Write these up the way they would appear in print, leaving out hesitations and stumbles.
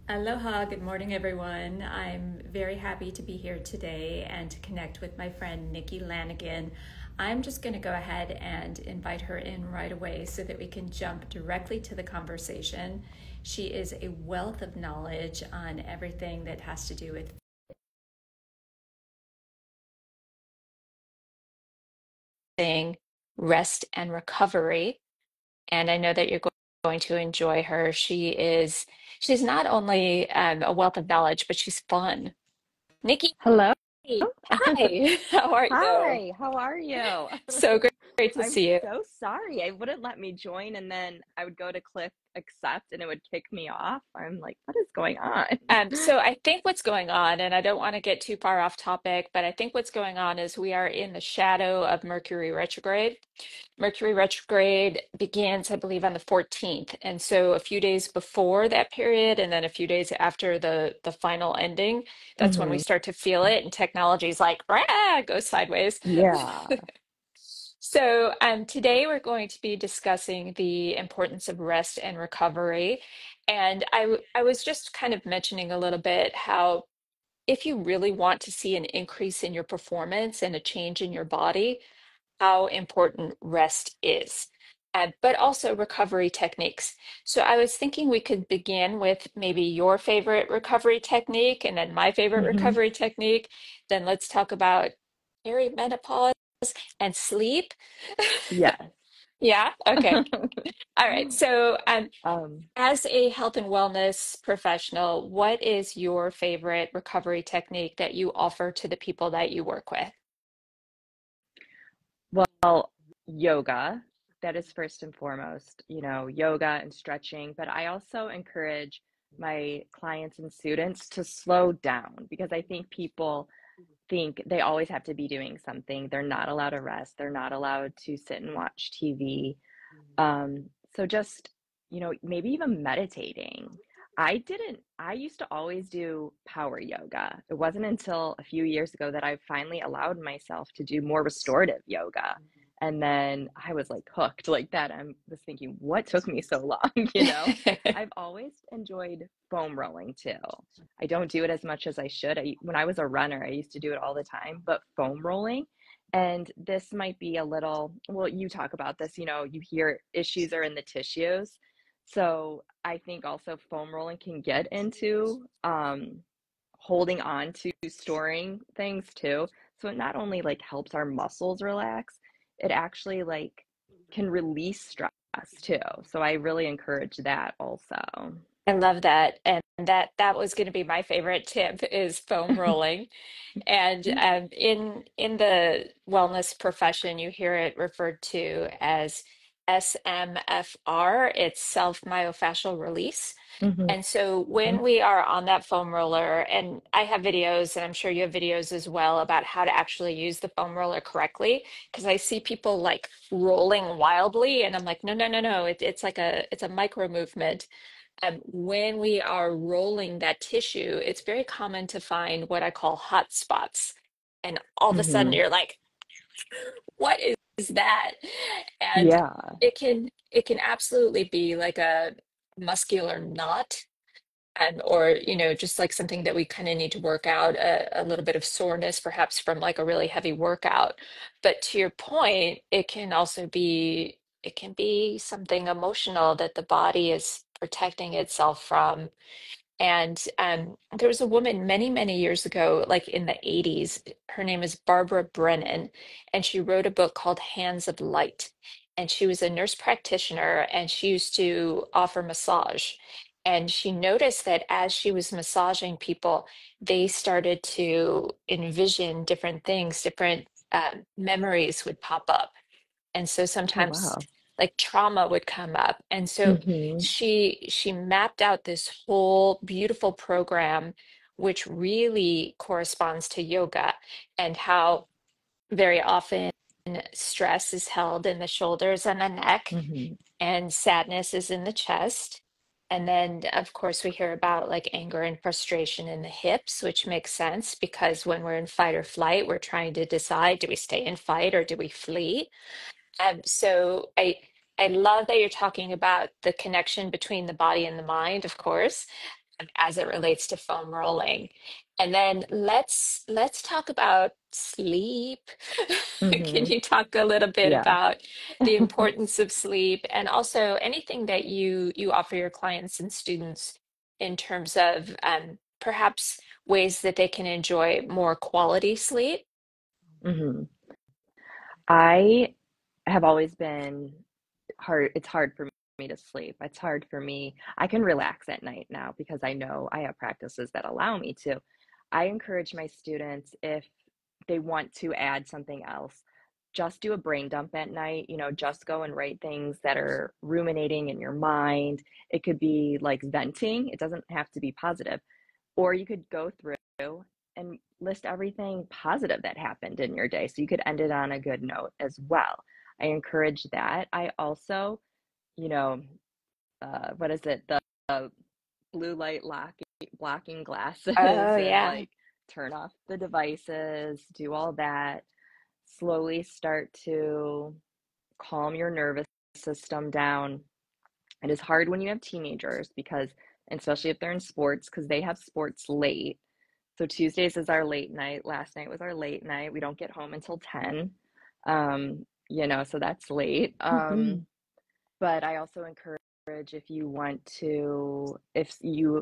Aloha, good morning, everyone. I'm very happy to be here today and to connect with my friend Nikki Lanigan. I'm just going to go ahead and invite her in right away so that we can jump directly to the conversation. She is a wealth of knowledge on everything that has to do with rest and recovery. And I know that you're going to enjoy her. She's not only a wealth of knowledge, but she's fun. Nikki, Hello. hi, how are you? Hi, how are you? So great to I'm see you. so sorry. It wouldn't let me join, and then I would go to click accept and it would kick me off. I'm like, what is going on? So I think what's going on, and I don't want to get too far off topic, but I think what's going on is we are in the shadow of Mercury retrograde. Mercury retrograde begins, I believe, on the 14th. And so a few days before that period, and then a few days after the final ending, that's when we Hmm. start to feel it. And technology is like, rah, goes sideways. Yeah. So, today we're going to be discussing the importance of rest and recovery. And I was just kind of mentioning a little bit how if you really want to see an increase in your performance and a change in your body, how important rest is, but also recovery techniques. So I was thinking we could begin with maybe your favorite recovery technique and then my favorite Hmm. recovery technique. Then let's talk about perimenopause and sleep. Yes. Yeah, okay. All right. So, Um, as a health and wellness professional, what is your favorite recovery technique that you offer to the people that you work with? well, yoga, that is first and foremost, yoga and stretching, but I also encourage my clients and students to slow down because I think people think they always have to be doing something. They're not allowed to rest. They're not allowed to sit and watch TV. So just, maybe even meditating. I used to always do power yoga. It wasn't until a few years ago that I finally allowed myself to do more restorative yoga. And then I was like hooked like that. I was thinking, what took me so long? I've always enjoyed foam rolling too. I don't do it as much as I should. When I was a runner, I used to do it all the time, but foam rolling, and this might be a little, well, you talk about this, you hear issues are in the tissues. So I think also foam rolling can get into holding on to storing things too. So it not only like helps our muscles relax, it actually like can release stress too. So I really encourage that also. I love that. And that was going to be my favorite tip is foam rolling. And in the wellness profession, you hear it referred to as SMFR. It's self myofascial release. Hmm. And so when we are on that foam roller, and I have videos, and I'm sure you have videos as well about how to actually use the foam roller correctly, because I see people like rolling wildly, and I'm like, no, no, no, no. It's like it's a micro movement. When we are rolling that tissue, it's very common to find what I call hot spots. And all of a sudden Hmm. you're like, what is that? And Yeah. it can absolutely be like a muscular knot, or just like something that we kind of need to work out, a little bit of soreness perhaps from like a really heavy workout. But to your point, it can be something emotional that the body is protecting itself from. And there was a woman many, many years ago, like in the 80s. Her name is Barbara Brennan, and she wrote a book called Hands of Light. And she was a nurse practitioner, and she used to offer massage. And she noticed that as she was massaging people, they started to envision different things, different memories would pop up. And so Oh, sometimes wow. like trauma would come up. And so Hmm. she mapped out this whole beautiful program which really corresponds to yoga, and how very often stress is held in the shoulders and the neck, Hmm. and sadness is in the chest. And then, of course, we hear about like anger and frustration in the hips, which makes sense because when we're in fight or flight, we're trying to decide, do we stay in fight or do we flee? So I love that you're talking about the connection between the body and the mind, of course. as it relates to foam rolling. And then let's talk about sleep. Can Hmm. you talk a little bit Yeah. about the importance of sleep and also anything that you offer your clients and students in terms of perhaps ways that they can enjoy more quality sleep? Hmm. I have always been hard. It's hard for me to sleep. It's hard for me. I can relax at night now because I know I have practices that allow me to. I encourage my students, if they want to add something else, just do a brain dump at night. Just go and write things that are ruminating in your mind. It could be like venting, it doesn't have to be positive. Or you could go through and list everything positive that happened in your day. So you could end it on a good note as well. I encourage that. I also, you know, what is it? The blue light blocking glasses Oh and yeah. like turn off the devices, do all that. Slowly start to calm your nervous system down. It is hard when you have teenagers because, especially if they're in sports, because they have sports late. So Tuesdays is our late night. Last night was our late night. We don't get home until 10. So that's late. Hmm. But I also encourage, if you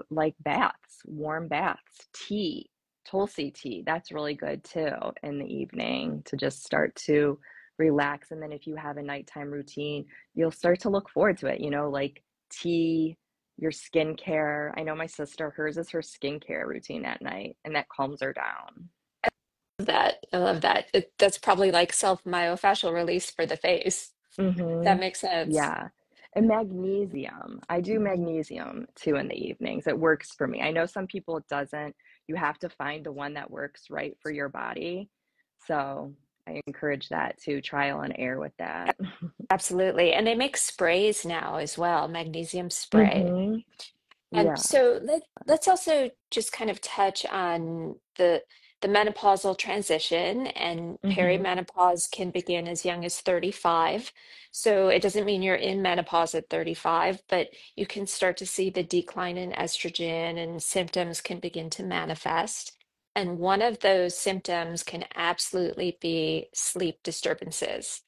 like baths, warm baths, tea, Tulsi tea, that's really good too in the evening to just start to relax. And then if you have a nighttime routine, you'll start to look forward to it, like tea, your skincare. I know my sister, hers is her skincare routine at night, and that calms her down. That I love that. That's probably like self-myofascial release for the face. Mm-hmm. That makes sense. Yeah. And magnesium. I do magnesium too in the evenings. It works for me. I know some people it doesn't. You have to find the one that works right for your body. So I encourage that too. Trial and error with that. Absolutely. And they make sprays now as well, magnesium spray. Mm-hmm. Yeah. So let's also just kind of touch on the menopausal transition, and Mm-hmm. perimenopause can begin as young as 35. So it doesn't mean you're in menopause at 35, but you can start to see the decline in estrogen and symptoms can begin to manifest. And one of those symptoms can absolutely be sleep disturbances.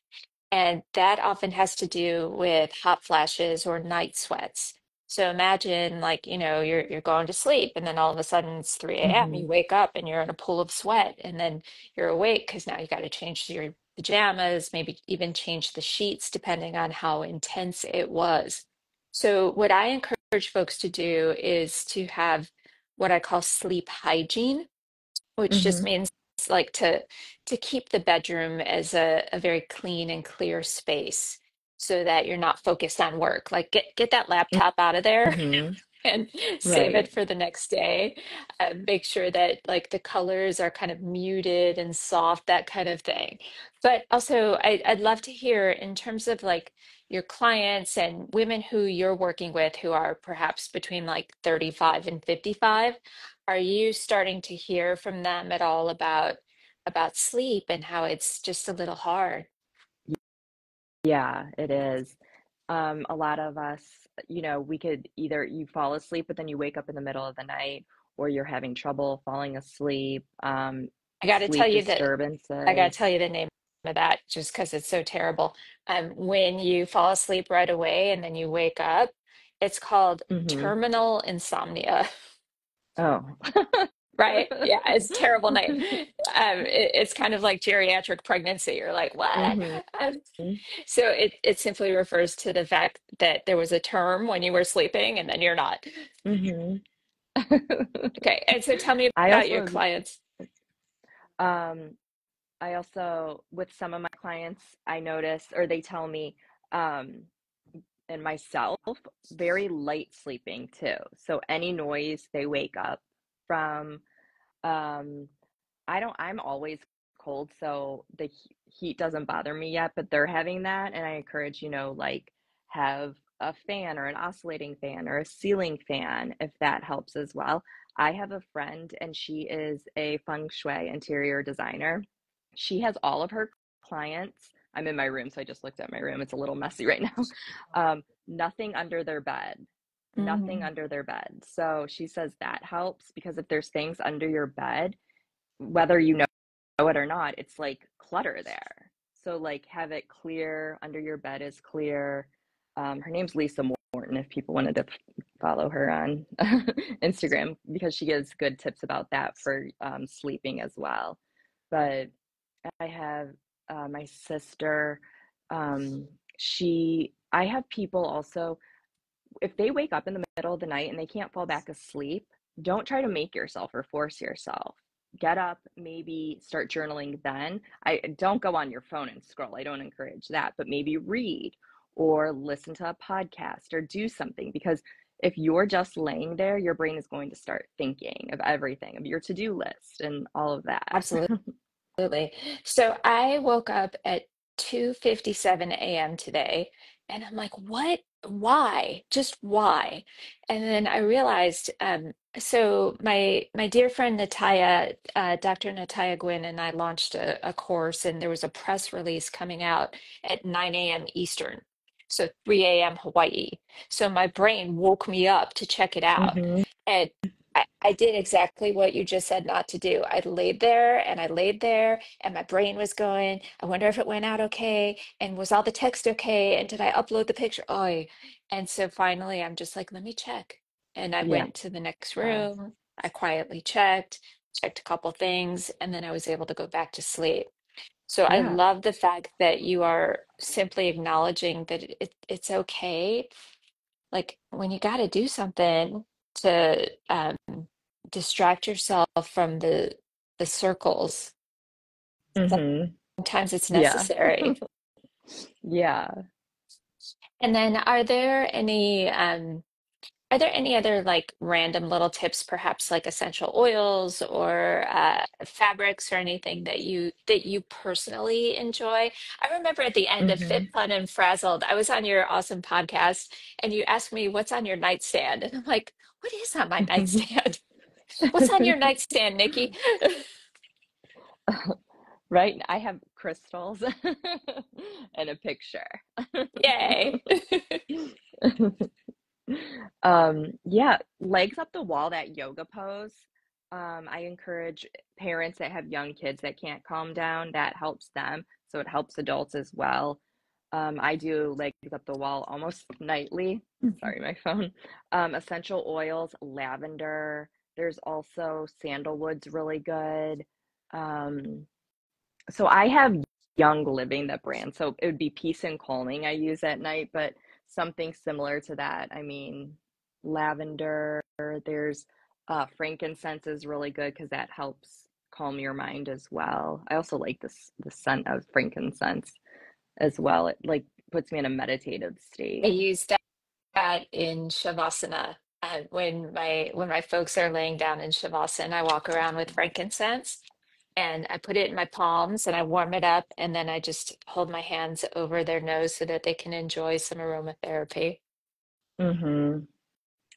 And that often has to do with hot flashes or night sweats. So imagine like, you're going to sleep and then all of a sudden it's 3 a.m. Mm-hmm. You wake up and you're in a pool of sweat and then you're awake because now you got to change your pajamas, maybe even change the sheets depending on how intense it was. So what I encourage folks to do is to have what I call sleep hygiene, which just Mm-hmm. means like to keep the bedroom as a very clean and clear space so that you're not focused on work. Like get that laptop out of there Mm-hmm. and save it Right. for the next day. Make sure that like the colors are kind of muted and soft, that kind of thing. But also, I'd love to hear in terms of like your clients and women who you're working with who are perhaps between like 35 and 55. Are you starting to hear from them at all about sleep and how it's just a little hard? Yeah, it is. A lot of us, we could either you fall asleep, but then you wake up in the middle of the night, or you're having trouble falling asleep, I got to tell sleep you that I got to disturbances. tell you the name of that just because it's so terrible. When you fall asleep right away and then you wake up, it's called Hmm. terminal insomnia, Oh. right? Yeah, it's a terrible name. It's kind of like geriatric pregnancy. You're like, what? Hmm. Um, so it simply refers to the fact that there was a term when you were sleeping and then you're not. Hmm. Okay, and so tell me I about your also, clients. um, with some of my clients, I notice, or they tell me, um, and myself, very light sleeping too. So any noise they wake up from. Um, I'm always cold, so the heat doesn't bother me yet, but they're having that. And I encourage, like have a fan or an oscillating fan or a ceiling fan if that helps as well. I have a friend and she is a feng shui interior designer. She has all of her clients. I'm in my room, so I just looked at my room. It's a little messy right now. Nothing under their bed. nothing Mm, under their bed. So she says that helps because if there's things under your bed, whether you know it or not, it's like clutter there. So like have it clear under your bed is clear. Her name's Lisa Morton if people wanted to follow her on Instagram because she gives good tips about that for sleeping as well. But I have my sister. Um, I have people also if they wake up in the middle of the night and they can't fall back asleep, don't try to make yourself or force yourself. Get up, maybe start journaling then. I don't go on your phone and scroll. I don't encourage that, but maybe read or listen to a podcast or do something because if you're just laying there, your brain is going to start thinking of everything, of your to-do list and all of that. absolutely. Absolutely. So I woke up at 2:57 a.m. today, and I'm like, what? Why? Just why? And then I realized, so my dear friend Nataya, Dr. Nataya Gwynn, and I launched a course, and there was a press release coming out at 9 a.m. Eastern, so 3 a.m. Hawaii. So my brain woke me up to check it out. Mm-hmm. And I did exactly what you just said not to do. I laid there and I laid there and my brain was going, I wonder if it went out okay. And was all the text okay? And did I upload the picture? Oh, and so finally I'm just like, let me check. And I Yes. went to the next room. I quietly checked a couple things, and then I was able to go back to sleep. So I Yeah. love the fact that you are simply acknowledging that it's okay like when you got to do something to distract yourself from the circles, Mm-hmm. sometimes it's Yeah. necessary. Yeah. And then are there any other like random little tips, perhaps like essential oils or fabrics or anything that you personally enjoy? I remember at the end of Fit, Mm-hmm. Fun, and Frazzled, I was on your awesome podcast, and you asked me what's on your nightstand, and I'm like, what is on my nightstand? What's on your nightstand, Nikki? Right? I have crystals and a picture. Yay. Yeah, legs up the wall, that yoga pose. I encourage parents that have young kids that can't calm down, that helps them. So it helps adults as well. I do legs up the wall almost nightly. Sorry, my phone. Essential oils, lavender. There's also sandalwood's really good. Um, so I have Young Living, that brand. So it would be Peace and Calming I use at night, but something similar to that. I mean, lavender, there's frankincense is really good because that helps calm your mind as well. I also like the scent of frankincense as well. It like puts me in a meditative I state. use that in Shavasana. When my folks are laying down in Shavasana, I walk around with frankincense and I put it in my palms and I warm it up and then I just hold my hands over their nose so that they can enjoy some aromatherapy. Mm-hmm.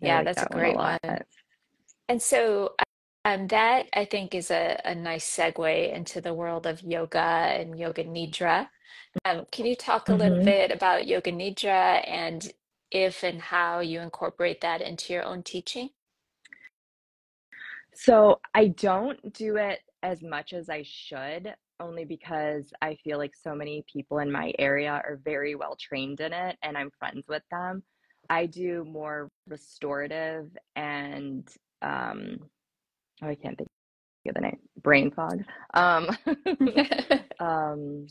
I Yeah, like that's a that one a great lot. one. And so that I think is a nice segue into the world of yoga and yoga nidra. Can you talk a little Mm-hmm. bit about yoga nidra and if and how you incorporate that into your own teaching? So I don't do it as much as I should, only because I feel like so many people in my area are very well trained in it and I'm friends with them. I do more restorative and oh, I can't think of the name, brain fog. Um, um,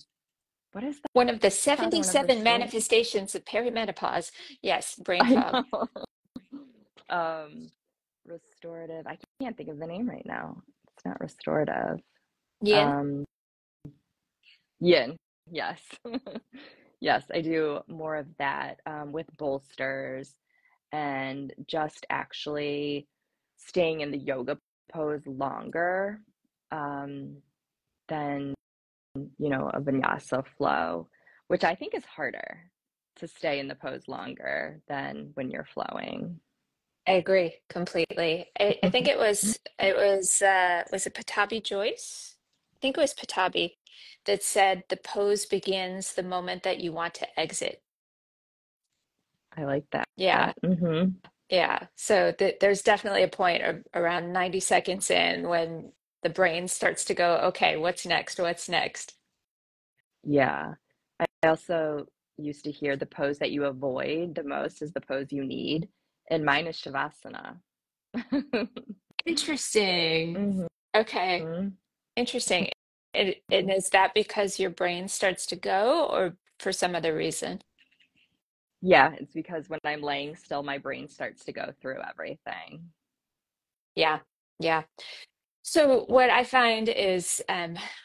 what is One of the the other one of 77 restorative? manifestations of perimenopause. Yes, brain I fog. know. Um, restorative. I can't think of the name right now. It's not restorative. Yin. Um, Yin, yes. Yes, I do more of that with bolsters and just actually staying in the yoga pose longer um, than, a vinyasa flow, which I think is harder to stay in the pose longer than when you're flowing. I agree completely. I think was it Patabi Joyce? I think it was Patabi that said the pose begins the moment that you want to exit. I like that. Yeah. Hmm. Yeah. So there's definitely a point around 90 seconds in when the brain starts to go, okay, what's next? What's next? Yeah. I also used to hear the pose that you avoid the most is the pose you need, and mine is Shavasana. Interesting. hmm Okay. Interesting. And is that because your brain starts to go or for some other reason? Yeah, it's because when I'm laying still, my brain starts to go through everything. Yeah. Yeah. So what I find is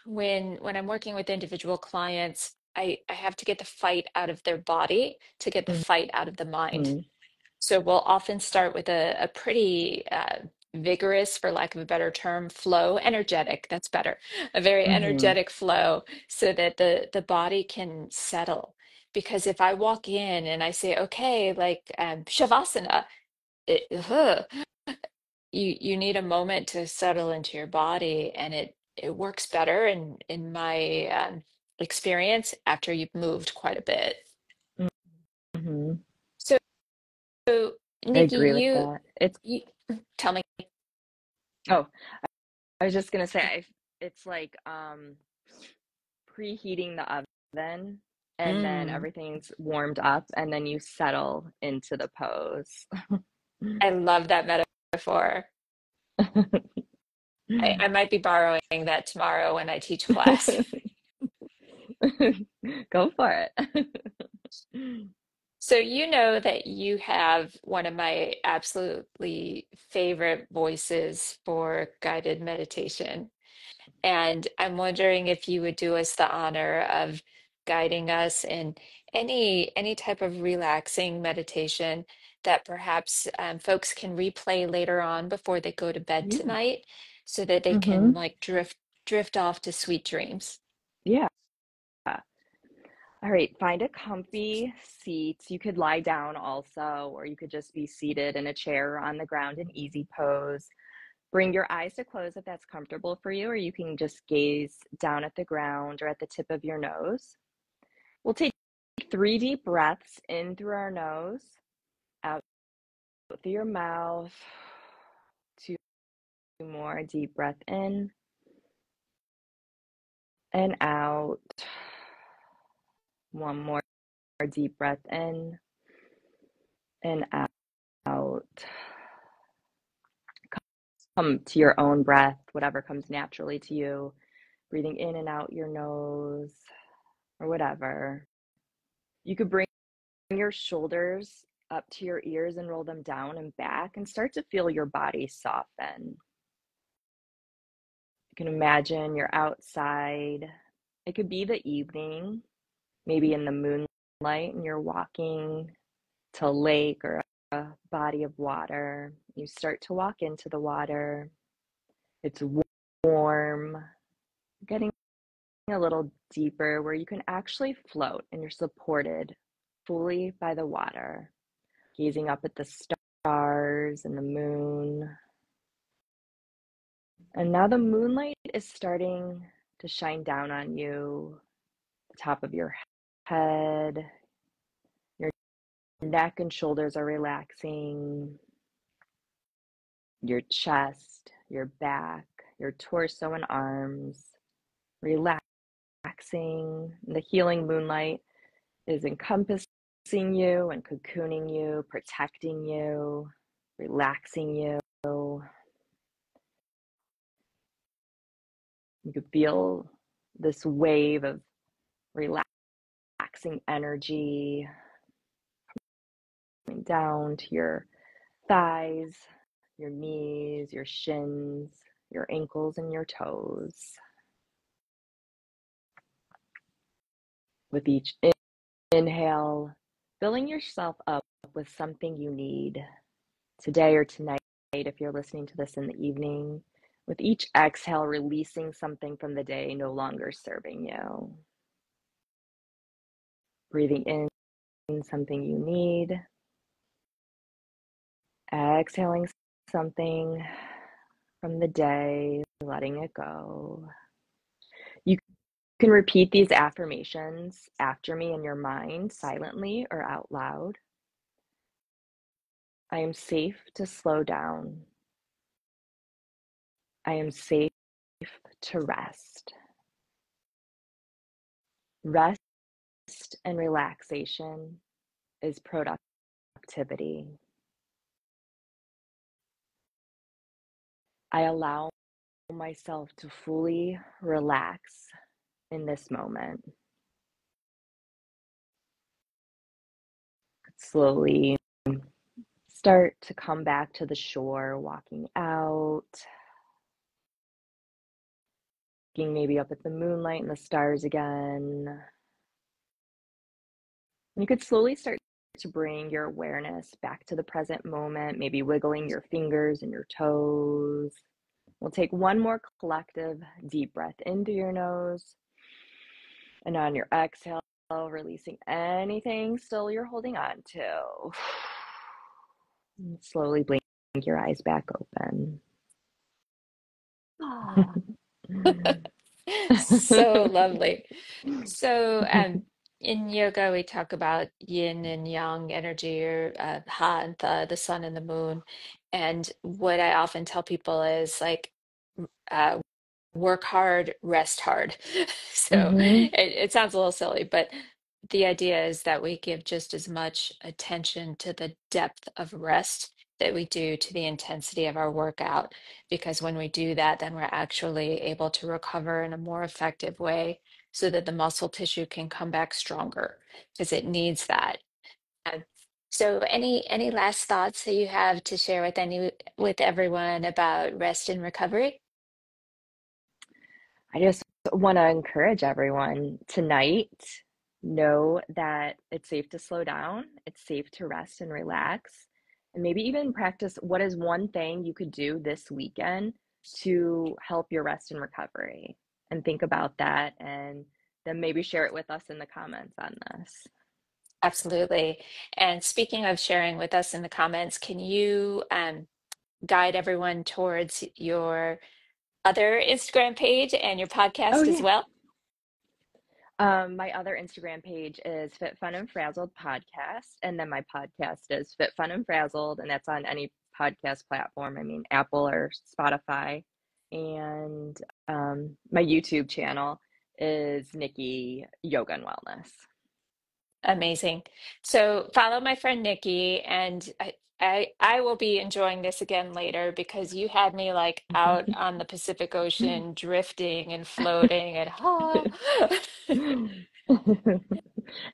when I'm working with individual clients, I have to get the fight out of their body to get the fight out of the mind. hmm So we'll often start with a pretty vigorous, for lack of a better term, flow, energetic, that's better, a very hmm energetic flow so that the body can settle. Because if I walk in and I say, okay, like Shavasana, ugh, you need a moment to settle into your body, and it works better in my experience after you've moved quite a bit. hmm So, so I Nikki, agree with that. you tell me. Oh, I was just gonna say, it's like preheating the oven, and then Mm, everything's warmed up, and then you settle into the pose. I love that metaphor. I might be borrowing that tomorrow when I teach class. Go for it. So you know that you have one of my absolutely favorite voices for guided meditation. And I'm wondering if you would do us the honor of guiding us in any type of relaxing meditation that perhaps folks can replay later on before they go to bed Yeah. tonight, so that they can hmm like drift off to sweet dreams. Yeah. All right, find a comfy seat. You could lie down also, or you could just be seated in a chair or on the ground in easy pose. Bring your eyes to close if that's comfortable for you, or you can just gaze down at the ground or at the tip of your nose. We'll take 3 deep breaths in through our nose, out through your mouth. Two more deep breath in and out. One more deep breath in and out. Come to your own breath, whatever comes naturally to you, breathing in and out your nose or whatever. You could bring your shoulders up to your ears and roll them down and back and start to feel your body soften. You can imagine you're outside. It could be the evening, maybe in the moonlight, and you're walking to a lake or a body of water. You start to walk into the water. It's warm, getting a little deeper where you can actually float and you're supported fully by the water, gazing up at the stars and the moon. And now the moonlight is starting to shine down on you, the top of your head, your neck and shoulders are relaxing, your chest, your back, your torso and arms, relaxing. The healing moonlight is encompassing you and cocooning you, protecting you, relaxing you. You could feel this wave of relaxing energy coming down to your thighs, your knees, your shins, your ankles, and your toes. With each inhale, filling yourself up with something you need today or tonight, if you're listening to this in the evening. With each exhale, releasing something from the day no longer serving you. Breathing in something you need, exhaling something from the day, letting it go. You can repeat these affirmations after me in your mind, silently or out loud. I am safe to slow down. I am safe to rest. Rest and relaxation is productivity. I allow myself to fully relax in this moment. Slowly start to come back to the shore, walking out, looking maybe up at the moonlight and the stars again. You could slowly start to bring your awareness back to the present moment, maybe wiggling your fingers and your toes. We'll take one more collective deep breath into your nose. And on your exhale, releasing anything still you're holding on to. And slowly blink your eyes back open. Ah, so lovely. So, in yoga, we talk about yin and yang energy, or ha and the sun and the moon. And what I often tell people is like, uh, work hard, rest hard. So Mm-hmm. it sounds a little silly, but the idea is that we give just as much attention to the depth of rest that we do to the intensity of our workout. Because when we do that, then we're actually able to recover in a more effective way so that the muscle tissue can come back stronger because it needs that. Um, So any last thoughts that you have to share with everyone about rest and recovery? I just want to encourage everyone tonight, know that it's safe to slow down, it's safe to rest and relax, and maybe even practice what is one thing you could do this weekend to help your rest and recovery. And think about that, and then maybe share it with us in the comments on this. Absolutely. And speaking of sharing with us in the comments, can you guide everyone towards your other Instagram page and your Oh, podcast as yeah. well? My other Instagram page is Fit Fun and Frazzled Podcast, and then my podcast is Fit Fun and Frazzled, and that's on any podcast platform. I mean, Apple or Spotify. And my YouTube channel is Nikki Yoga and Wellness. Amazing. So follow my friend Nikki, and I will be enjoying this again later because you had me like out on the Pacific Ocean, drifting and floating and ha.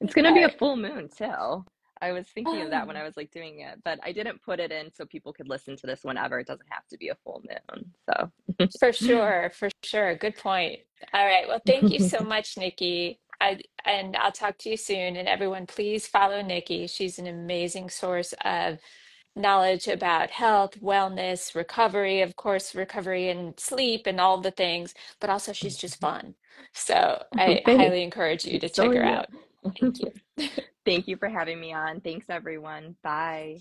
It's gonna All be a right. full moon too. I was thinking of that when I was like doing it, but I didn't put it in so people could listen to this whenever. It doesn't have to be a full moon. For sure, for sure. Good point. All right. Well, thank you so much, Nikki. And I'll talk to you soon. And everyone, please follow Nikki. She's an amazing source of knowledge about health, wellness, recovery, of course, recovery and sleep and all the things, but also she's just fun. So I Thanks. highly encourage you to So check are her you. out. Thank you. Thank you for having me on. Thanks, everyone. Bye.